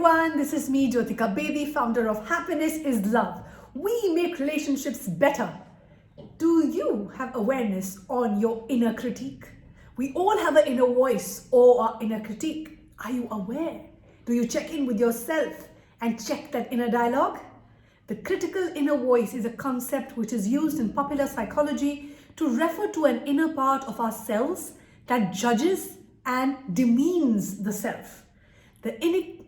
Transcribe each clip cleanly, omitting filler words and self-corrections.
everyone, this is me, Jyotika Bedi, founder of Happiness is Love. We make relationships better. Do you have awareness on your inner critique? We all have an inner voice or an inner critique. Are you aware? Do you check in with yourself and check that inner dialogue? The critical inner voice is a concept which is used in popular psychology to refer to an inner part of ourselves that judges and demeans the self. The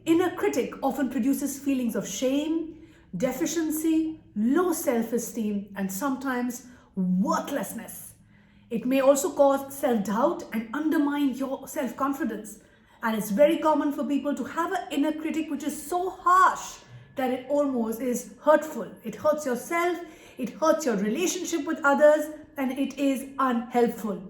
inner critic often produces feelings of shame, deficiency, low self-esteem, and sometimes worthlessness. It may also cause self-doubt and undermine your self-confidence. And it's very common for people to have an inner critic which is so harsh that it almost is hurtful. It hurts yourself, it hurts your relationship with others, and it is unhelpful.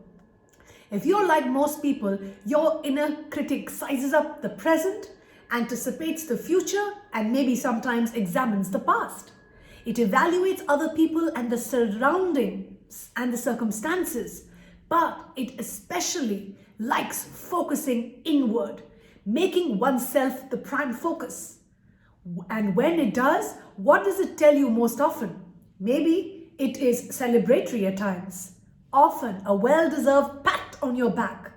If you're like most people, your inner critic sizes up the present, anticipates the future, and maybe sometimes examines the past. It evaluates other people and the surroundings and the circumstances, but it especially likes focusing inward, making oneself the prime focus. And when it does, what does it tell you most often? Maybe it is celebratory at times, often a well-deserved pat on your back,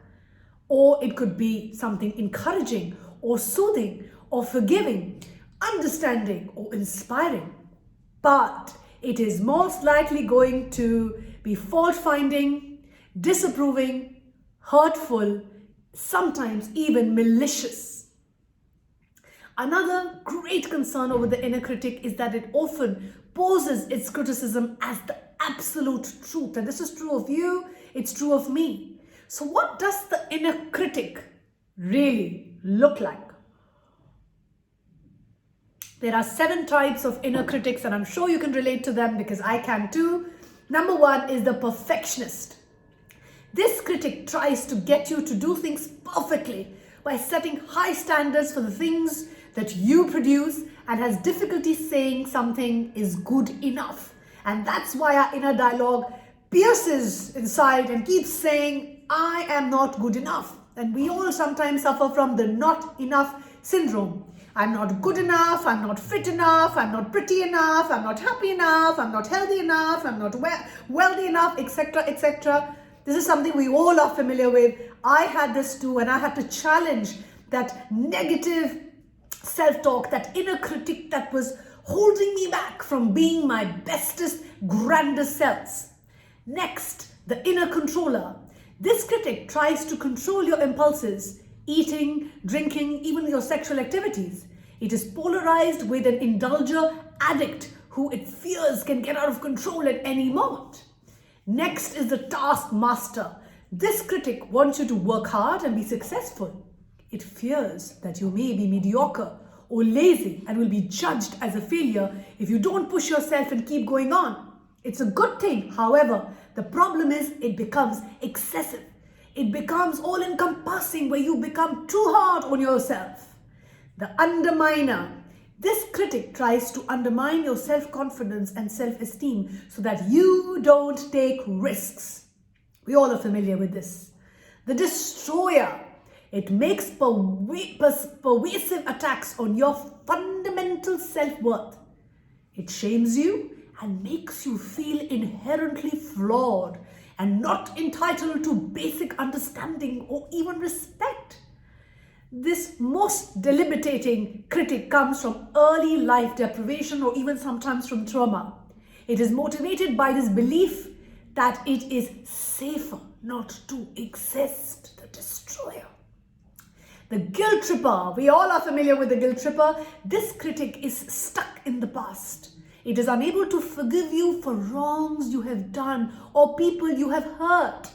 or it could be something encouraging or soothing or forgiving, understanding or inspiring. But it is most likely going to be fault-finding, disapproving, hurtful, sometimes even malicious. Another great concern over the inner critic is that it often poses its criticism as the absolute truth. And this is true of you, it's true of me. So what does the inner critic really look like? There are 7 types of inner critics, and I'm sure you can relate to them because I can too. Number 1 is the perfectionist. This critic tries to get you to do things perfectly by setting high standards for the things that you produce and has difficulty saying something is good enough. And that's why our inner dialogue pierces inside and keeps saying, I am not good enough. And we all sometimes suffer from the not enough syndrome. I'm not good enough, I'm not fit enough, I'm not pretty enough, I'm not happy enough, I'm not healthy enough, I'm not wealthy enough, etc., etc. This is something we all are familiar with. I had this too, and I had to challenge that negative self-talk, that inner critic that was holding me back from being my bestest, grandest selves. Next, the inner controller. This critic tries to control your impulses, eating, drinking, even your sexual activities. It is polarized with an indulger addict who it fears can get out of control at any moment. Next is the taskmaster. This critic wants you to work hard and be successful. It fears that you may be mediocre or lazy and will be judged as a failure if you don't push yourself and keep going on. It's a good thing, however, the problem is it becomes excessive. It becomes all-encompassing where you become too hard on yourself. The underminer. This critic tries to undermine your self-confidence and self-esteem so that you don't take risks. We all are familiar with this. The destroyer. It makes pervasive attacks on your fundamental self-worth. It shames you and makes you feel inherently flawed and not entitled to basic understanding or even respect. This most debilitating critic comes from early life deprivation or even sometimes from trauma. It is motivated by this belief that it is safer not to exist, the destroyer. The guilt tripper. We all are familiar with the guilt tripper. This critic is stuck in the past. It is unable to forgive you for wrongs you have done or people you have hurt.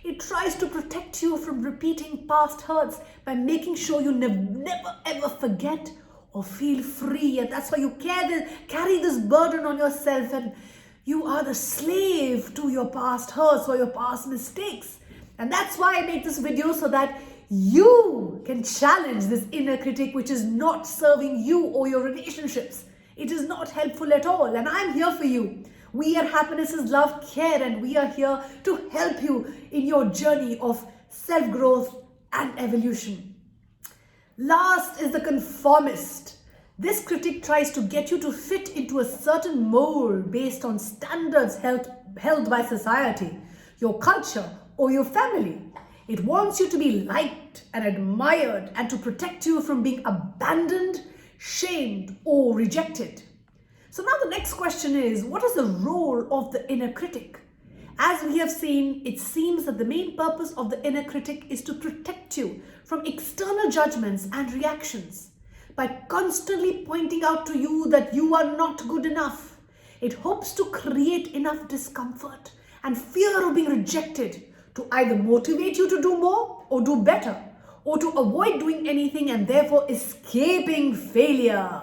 It tries to protect you from repeating past hurts by making sure you never ever forget or feel free. And that's why you carry this burden on yourself, and you are the slave to your past hurts or your past mistakes. And that's why I make this video, so that you can challenge this inner critic which is not serving you or your relationships. It is not helpful at all, and I'm here for you. We at Happiness is Love care, and we are here to help you in your journey of self-growth and evolution. Last is the conformist. This critic tries to get you to fit into a certain mold based on standards held by society, your culture, or your family. It wants you to be liked and admired and to protect you from being abandoned, shamed, or rejected. So now the next question is, what is the role of the inner critic? As we have seen, it seems that the main purpose of the inner critic is to protect you from external judgments and reactions. By constantly pointing out to you that you are not good enough, it hopes to create enough discomfort and fear of being rejected to either motivate you to do more or do better, or to avoid doing anything and therefore escaping failure.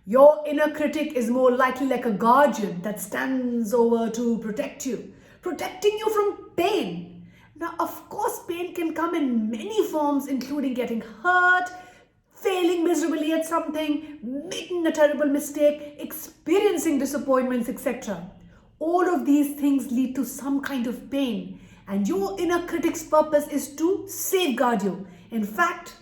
Your inner critic is more likely like a guardian that stands over to protect you, protecting you from pain. Now, of course, pain can come in many forms, including getting hurt, failing miserably at something, making a terrible mistake, experiencing disappointments, etc. All of these things lead to some kind of pain, and your inner critic's purpose is to safeguard you. In fact,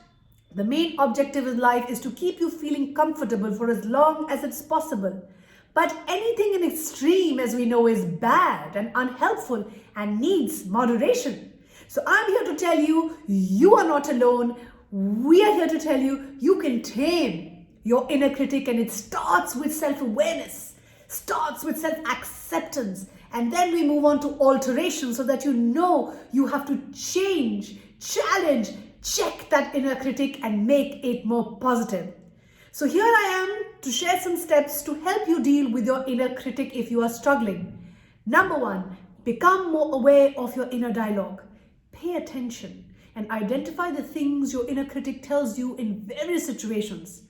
the main objective in life is to keep you feeling comfortable for as long as it's possible. But anything in extreme, as we know, is bad and unhelpful and needs moderation. So I'm here to tell you, you are not alone. We are here to tell you, you can tame your inner critic, and it starts with self-awareness, starts with self-acceptance, and then we move on to alteration so that you know you have to change, challenge, check that inner critic and make it more positive. So here I am to share some steps to help you deal with your inner critic if you are struggling. Number one, become more aware of your inner dialogue. Pay attention and identify the things your inner critic tells you in various situations.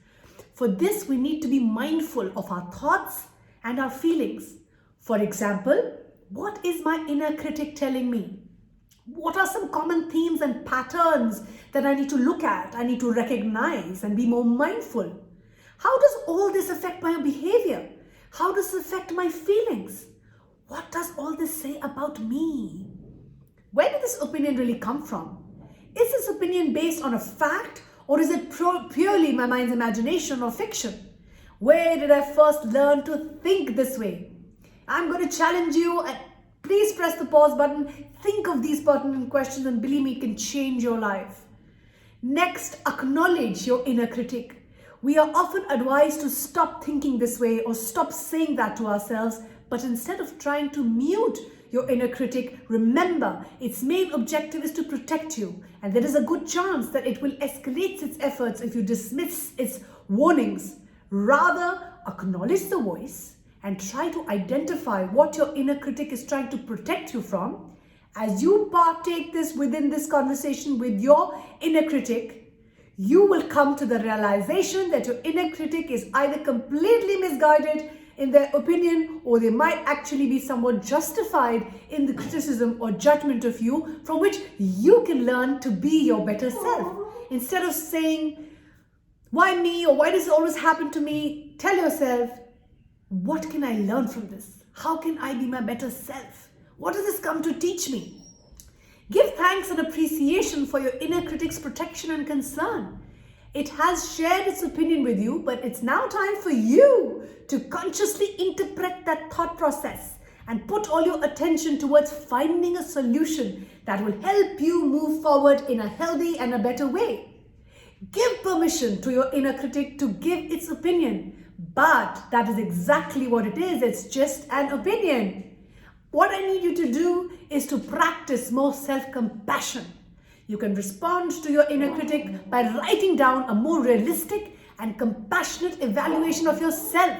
For this, we need to be mindful of our thoughts and our feelings. For example, what is my inner critic telling me? What are some common themes and patterns that I need to look at, I need to recognize and be more mindful? How does all this affect my behavior? How does it affect my feelings? What does all this say about me? Where did this opinion really come from? Is this opinion based on a fact, or is it purely my mind's imagination or fiction? Where did I first learn to think this way? I'm going to challenge you, and please press the pause button. Think of these pertinent questions, and believe me, it can change your life. Next, acknowledge your inner critic. We are often advised to stop thinking this way or stop saying that to ourselves, but instead of trying to mute your inner critic, remember its main objective is to protect you, and there is a good chance that it will escalate its efforts if you dismiss its warnings. Rather, acknowledge the voice and try to identify what your inner critic is trying to protect you from. As you partake within this conversation with your inner critic, you will come to the realization that your inner critic is either completely misguided in their opinion, or they might actually be somewhat justified in the criticism or judgment of you, from which you can learn to be your better self. Instead of saying, why me, or why does it always happen to me? Tell yourself, what can I learn from this? How can I be my better self? What does this come to teach me? Give thanks and appreciation for your inner critic's protection and concern. It has shared its opinion with you, but it's now time for you to consciously interpret that thought process and put all your attention towards finding a solution that will help you move forward in a healthy and a better way. Give permission to your inner critic to give its opinion, but that is exactly what it is. It's just an opinion. What I need you to do is to practice more self-compassion. You can respond to your inner critic by writing down a more realistic and compassionate evaluation of yourself.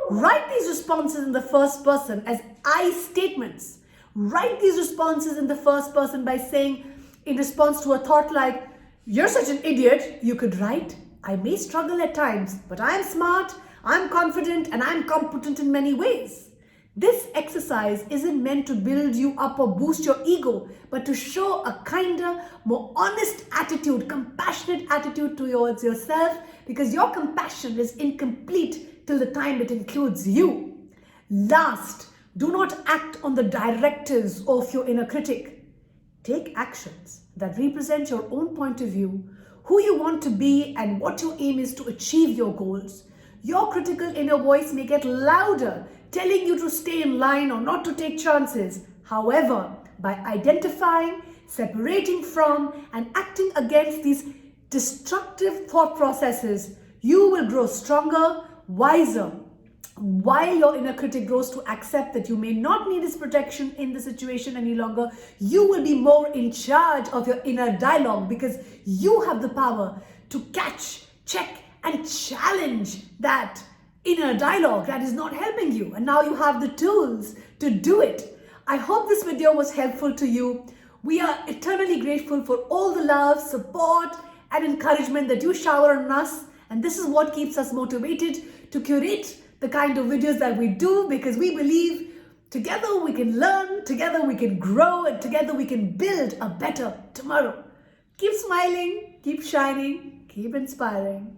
Write these responses in the first person as I statements. Write these responses in the first person by saying, in response to a thought like, "You're such an idiot," you could write, "I may struggle at times, but I'm smart, I'm confident, and I'm competent in many ways." This exercise isn't meant to build you up or boost your ego, but to show a kinder, more honest attitude, compassionate attitude towards yourself, because your compassion is incomplete till the time it includes you. Last, do not act on the directives of your inner critic. Take actions that represent your own point of view who you want to be and what your aim is to achieve your goals. Your critical inner voice may get louder, telling you to stay in line or not to take chances. However, by identifying, separating from, and acting against these destructive thought processes, you will grow stronger, wiser, while your inner critic grows to accept that you may not need his protection in the situation any longer. You will be more in charge of your inner dialogue because you have the power to catch, check, and challenge that inner dialogue that is not helping you. And now you have the tools to do it. I hope this video was helpful to you. We are eternally grateful for all the love, support, and encouragement that you shower on us. And this is what keeps us motivated to curate the kind of videos that we do, because we believe together we can learn, together we can grow, and together we can build a better tomorrow. Keep smiling, keep shining, keep inspiring.